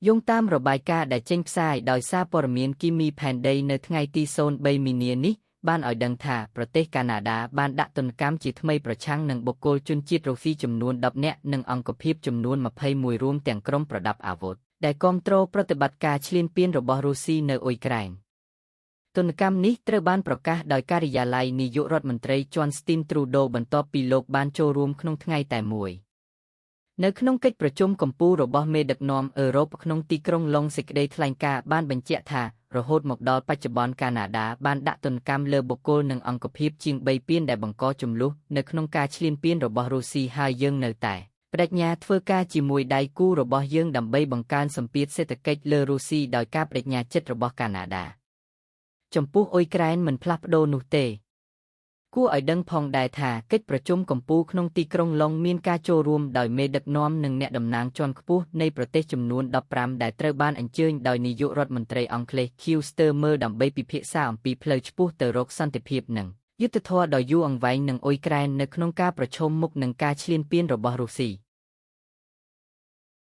យោងតាមរបាយការណ៍ដែលចេញផ្សាយដោយសារព័ត៌មានគីមីផែនដីនៅថ្ងៃទី03មីនានេះបានឲ្យដឹងថាប្រទេសកាណាដាបានដាក់ទណ្ឌកម្មជាថ្មីប្រឆាំងនឹងបុគ្គលជនជាតិរុស្ស៊ីចំនួន10នាក់និងអង្គភាពចំនួន21រួមទាំងក្រុមប្រដាប់អាវុធដែលគាំទ្រប្រតិបត្តិការឈ្លានពានរបស់រុស្ស៊ីនៅអ៊ុយក្រែនទណ្ឌកម្មនេះត្រូវបានប្រកាសដោយការិយាល័យនាយករដ្ឋមន្ត្រីជាន់ស្ទីនទ្រូដូបន្ទាប់ពីលោកបានចូលរួមក្នុងថ្ងៃតែមួយនៅក្នុងកិច្ចប្រជុំកំពូលរបស់មេដឹកនាំអឺរ៉ុបក្នុងទីក្រុងឡុងសេចក្តីថ្លែងការណ៍បានបញ្ជាក់ថារហូតមកដល់បច្ចុប្បន្នកាណាដាបានដាក់ទណ្ឌកម្មលើបុគ្គលនិងអង្គភាពជាង3ពានដែលបង្កជម្លោះនៅក្នុងការឈ្លានពានរបស់រុស្ស៊ីហើយយើងនៅតែបដិញ្ញាធ្វើការជាមួយដៃគូរបស់យើងដើម្បីបង្កើនសម្ពាធសេដ្ឋកិច្ចលើរុស្ស៊ីដោយការបដិញ្ញាចិត្តរបស់កាណាដាចំពោះអ៊ុយក្រែនមិនផ្លាស់ប្ដូរនោះទេគួរឲ្យដឹងផងដែរថាកិច្ចប្រជុំកំពូលក្នុងទីក្រុងឡុងមានការចូលរួមដោយមេដឹកនាំនិងអ្នកតំណាងជាន់ខ្ពស់នៃប្រទេសចំនួន15ដែលត្រូវបានអញ្ជើញដោយនាយករដ្ឋមន្ត្រីអង់គ្លេស Keir Starmer ដើម្បីពិភាក្សាអំពីផ្លូវឆ្ពោះទៅរកសន្តិភាពនិងយុត្តិធម៌ដ៏យូរអង្វែងនឹងអ៊ុយក្រែននៅក្នុងការប្រឈមមុខនឹងការឈ្លានពានរបស់រុស្ស៊ី